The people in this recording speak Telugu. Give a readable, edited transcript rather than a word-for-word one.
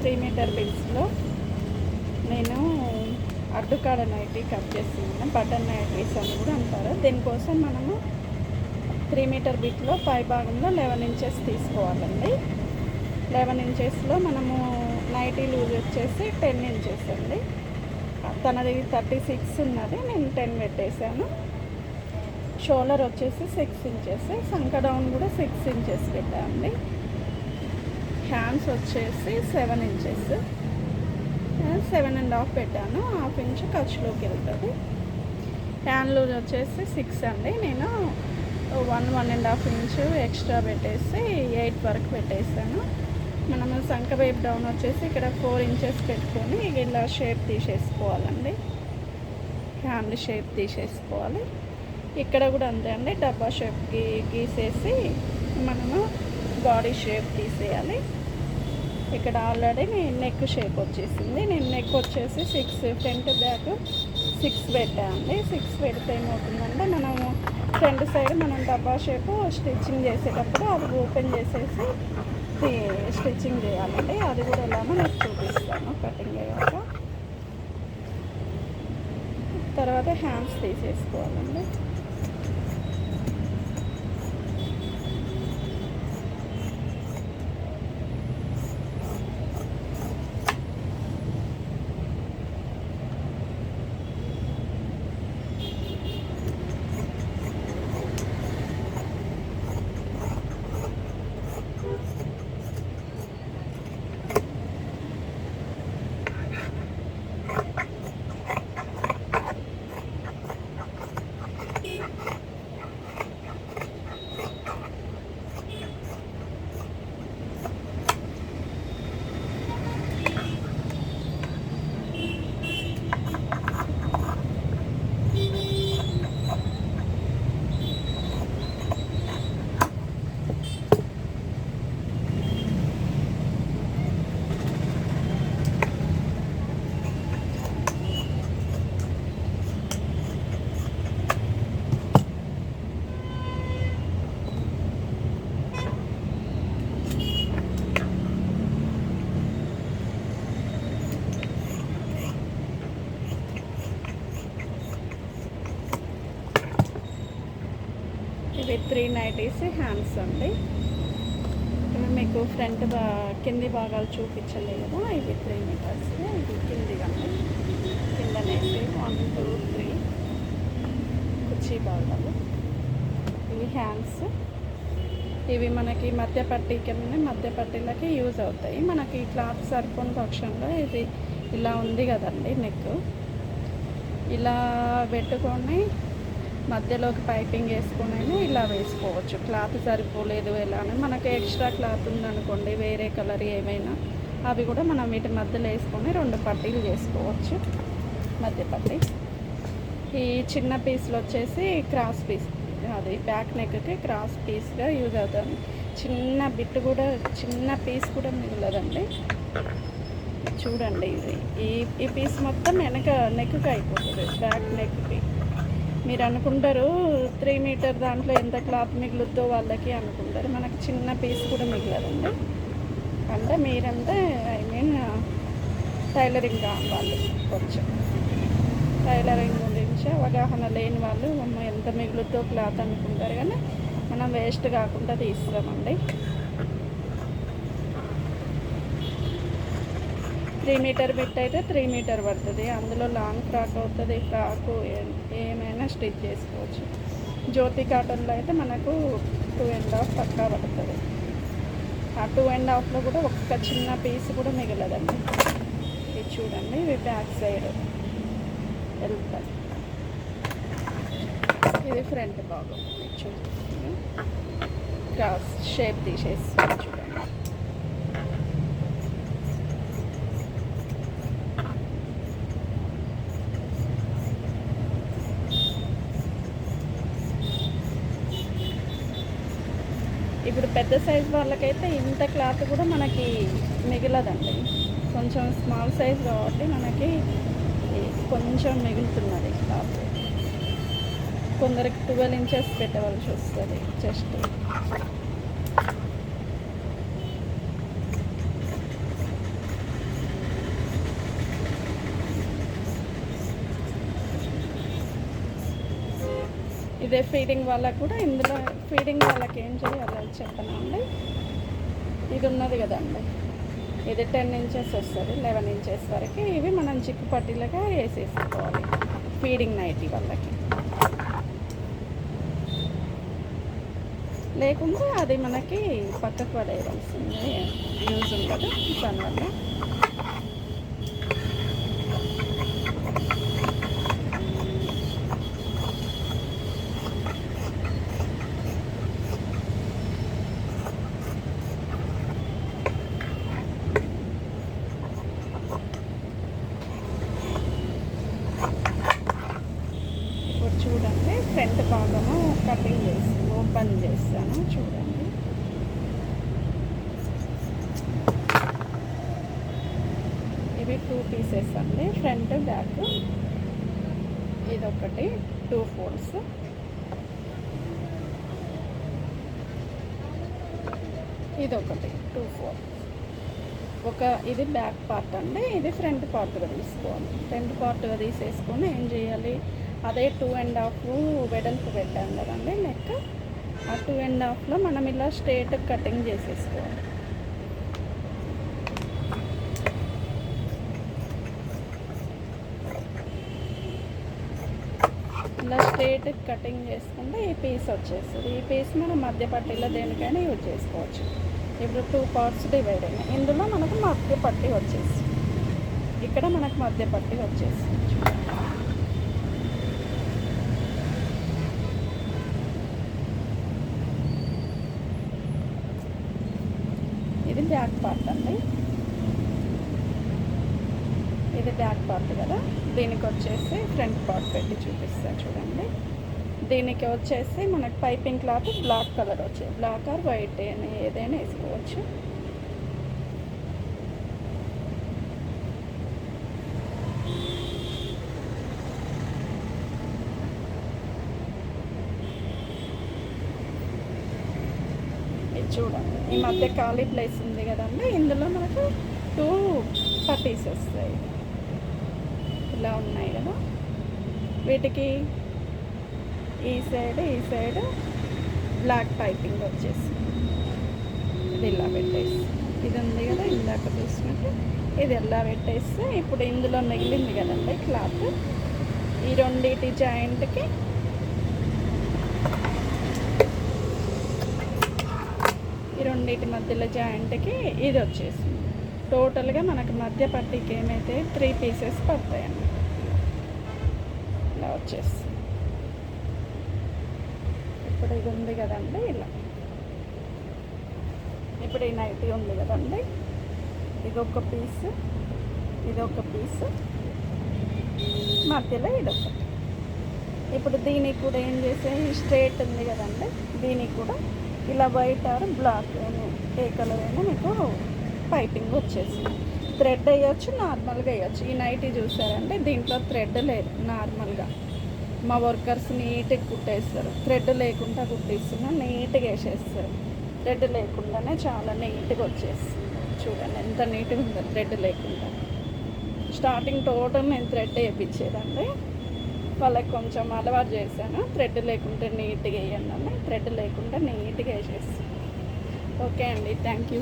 3 మీటర్ బిట్స్లో నేను అడ్డుకాడ నైటీ కట్ చేస్తున్నాను. బటన్ నైటీస్ అని కూడా అంటారు. దీనికోసం మనము 3 మీటర్ బిట్లో పై భాగంలో 11 ఇంచెస్ తీసుకోవాలండి. 11 ఇంచెస్లో మనము నైటీ లూజ్ వచ్చేసి 10 ఇంచెస్ అండి. తనది 36 ఉన్నది, నేను 10 పెట్టేశాను. షోల్డర్ వచ్చేసి 6 ఇంచెస్, సంక డౌన్ కూడా 6 ఇంచెస్ పెట్టామండి. హ్యాండ్స్ వచ్చేసి 7 ఇంచెస్, 7.5 పెట్టాను. 1/2 ఇంచ్ ఖర్చులోకి వెళ్తుంది. హ్యాండ్ లూజ్ వచ్చేసి 6 అండి. నేను 1.5 ఇంచ్ ఎక్స్ట్రా పెట్టేసి 8 వరకు పెట్టేసాను. మనము సంక వైపు డౌన్ వచ్చేసి ఇక్కడ 4 ఇంచెస్ పెట్టుకొని ఇలా షేప్ తీసేసుకోవాలండి. హ్యాండ్ షేప్ తీసేసుకోవాలి. ఇక్కడ కూడా అంతే అండి, డబ్బా షేప్ గీసేసి మనము బాడీ షేప్ తీసేయాలి. ఇక్కడ ఆల్రెడీ నెక్ షేప్ వచ్చేసింది. నేను నెక్ వచ్చేసి 6 ఫ్రంట్ బ్యాక్ 6 పెట్టానండి. 6 పెడితే ఏమవుతుందంటే మనము ఫ్రంట్ సైడ్ మనం డబ్బా షేపు స్టిచ్చింగ్ చేసేటప్పుడు అది ఓపెన్ చేసేసి స్టిచ్చింగ్ చేయాలండి. అది కూడా ఎలానో నేను చూపిస్తాను కటింగ్ అయ్యాక. తర్వాత హ్యాండ్స్ తీసేసుకోవాలండి. ఇవి 3 నైటీస్ హ్యాండ్స్ అండి. ఇవి మీకు ఫ్రంట్ కింది భాగాలు చూపించలేదు కదా, ఇవి 3 మీటర్స్. ఇది కింది కానీ కిందనేసి 1 2 3 కుర్చీ భాగాలు. ఇవి హ్యాండ్స్. ఇవి మనకి మధ్య పట్టీలకి యూజ్ అవుతాయి. మనకి క్లాత్ సరిపోని పక్షంలో ఇది ఇలా ఉంది కదండి, నెక్ ఇలా పెట్టుకొని మధ్యలోకి పైపింగ్ వేసుకొని ఇలా వేసుకోవచ్చు. క్లాత్ సరిపోలేదు ఎలా అని మనకి ఎక్స్ట్రా క్లాత్ ఉందనుకోండి, వేరే కలర్ ఏమైనా, అవి కూడా మనం వీటి మధ్యలో వేసుకొని 2 పట్టీలు చేసుకోవచ్చు. మధ్య పట్టీ. ఈ చిన్న పీస్లు వచ్చేసి క్రాస్ పీస్, అది బ్యాక్ నెక్కి క్రాస్ పీస్గా యూజ్ అవుతుంది. చిన్న పీస్ కూడా మిగలదండి. చూడండి, ఇది ఈ పీస్ మొత్తం వెనక నెక్కి అయిపోతుంది, బ్యాక్ నెక్కి. మీరు అనుకుంటారు 3 మీటర్ దాంట్లో ఎంత క్లాత్ మిగులుద్దో వాళ్ళకి అనుకుంటారు. మనకి చిన్న పీస్ కూడా మిగలదండి. అంటే మీరంటే టైలరింగ్ కావాలి, కొంచెం టైలరింగ్ గురించి అవగాహన లేని వాళ్ళు ఎంత మిగులుద్దో క్లాత్ అనుకుంటారు, కానీ మనం వేస్ట్ కాకుండా తీస్తామండి. 3 మీటర్ బిట్ అయితే 3 మీటర్ పడుతుంది. అందులో లాంగ్ ఫ్రాక్ అవుతుంది, ఫ్రాకు ఏమైనా స్టిచ్ చేసుకోవచ్చు. జ్యోతి కాటన్లో అయితే మనకు 2.5 పక్కా పడుతుంది. ఆ 2.5లో కూడా ఒక్క చిన్న పీస్ కూడా మిగలదండి. ఇది చూడండి, ఇవి బ్యాక్ సైడ్ వెళ్తాయి. ఇది ఫ్రంట్ భాగం. చూడండి, క్రాస్ షేప్ తీసేస్తాను చూడండి. ఇప్పుడు పెద్ద సైజ్ వాళ్ళకైతే ఇంత క్లాత్ కూడా మనకి మిగలదండి. కొంచెం స్మాల్ సైజ్ కాబట్టి మనకి కొంచెం మిగులుతున్నది క్లాత్. కొందరికి 12 ఇంచెస్ పెట్టవలసి వస్తుంది చెస్ట్. ఇదే ఫీడింగ్ వాళ్ళకు కూడా ఇందులో ఫీడింగ్ వాళ్ళకి ఏం చేయాలో చెప్పనా అండి. ఇది ఉన్నది కదండి, ఇది 10 ఇంచెస్ వస్తుంది, 11 ఇంచెస్ వరకు. ఇవి మనం చిక్కు పట్టీలుగా వేసేసుకోవాలి ఫీడింగ్ నైటీ వాళ్ళకి. లేకుంటే అది మనకి పక్కకు పడేయాల్సింది, యూజ్ ఉండదు దానివల్ల. ఇప్పుడు చూడండి, ఫ్రంట్ భాగము కటింగ్ చేసి ఓపెన్ చేస్తాను చూడండి. ఇవి 2 పీసెస్ అండి, ఫ్రంట్ బ్యాక్. ఇదొకటి 2 ఫోల్డ్స్. ఇదొకటి 2 ఫోల్డ్స్. ఇది బ్యాక్ పార్ట్ అండి, ఇది ఫ్రంట్ పార్ట్గా తీసుకోవాలి. ఫ్రంట్ పార్ట్గా తీసేసుకొని ఏం చేయాలి, అదే 2.5 వెడల్పు పెట్టాం కదండి నెక్, ఆ 2.5లో మనం ఇలా స్ట్రేట్ కటింగ్ చేసేసుకోవాలి. ఇలా స్ట్రేట్ కటింగ్ చేసుకుంటే ఈ పీస్ వచ్చేస్తుంది. ఈ పీస్ మనం మధ్య పట్టీలో దేనికైనా యూజ్ చేసుకోవచ్చు. ఇప్పుడు 2 పార్ట్స్ డివైడ్ అయినాయి. ఇందులో మనకు మధ్య పట్టీ వచ్చేసి, ఇక్కడ మనకు మధ్య పట్టీ వచ్చేసి ఇది బ్యాక్ పార్ట్ అండి. ఇది బ్యాక్ పార్ట్ కదా, దీనికి వచ్చేసి ఫ్రంట్ పార్ట్ పెట్టి చూపిస్తాను చూడండి. దీనికి వచ్చేసి మనకి పైపింగ్ క్లాత్ బ్లాక్ కలర్ వచ్చేది, బ్లాక్ ఆర్ వైట్ ఏదైనా వేసుకోవచ్చు. ఇది చూడండి, ఈ మధ్య ఖాళీ ప్లేస్ ఉంది కదండి, ఇందులో మనకు 2 పట్టీస్ వస్తాయి. ఇలా ఉన్నాయి కదా, వీటికి ఈ సైడ్ బ్లాక్ పైపింగ్ వచ్చేసి ఇది ఇలా పెట్టేసి, ఇది ఉంది కదా ఇందాక చూసినట్టు, ఇది ఎలా పెట్టేస్తే ఇప్పుడు ఇందులో మిగిలింది కదండి క్లాత్, ఈ రెండింటి జాయింట్కి రెండింటి మధ్యలో జాయింట్కి ఇది వచ్చేసింది. టోటల్గా మనకు మధ్య పట్టీకి ఏమైతే 3 పీసెస్ పడతాయండి. ఇలా వచ్చేసి ఇప్పుడు ఇది ఉంది కదండి, ఇలా ఇప్పుడు ఈ నైటీ ఉంది కదండి, ఇదొక పీస్, ఇదొక పీస్, మధ్యలో ఇదొకటి. ఇప్పుడు దీనికి కూడా ఏం చేసే, స్ట్రేట్ ఉంది కదండి, దీనికి కూడా ఇలా వైట్ ఆర్ బ్లాక్ ఏ కలర్ అయినా మీకు పైపింగ్ వచ్చేసింది. థ్రెడ్ వేయచ్చు, నార్మల్గా వేయచ్చు. ఈ నైటీ చూసారంటే దీంట్లో థ్రెడ్ లేదు, నార్మల్గా మా వర్కర్స్ నీట్గా కుట్టేస్తారు. థ్రెడ్ లేకుండా కుట్టిస్తున్నా, నీట్గా వేసేస్తారు. థ్రెడ్ లేకుండానే చాలా నీట్గా వచ్చేస్తుంది. చూడండి ఎంత నీట్గా ఉందో థ్రెడ్ లేకుండా. స్టార్టింగ్ టోటల్ నేను థ్రెడ్ వేయించేదండి, వాళ్ళకి కొంచెం అలవాటు చేశాను. థ్రెడ్ లేకుంటే నీట్గా వేయండి అని, థ్రెడ్ లేకుండా నీట్గా వేసేస్తాను. ఓకే అండి, థ్యాంక్ యూ.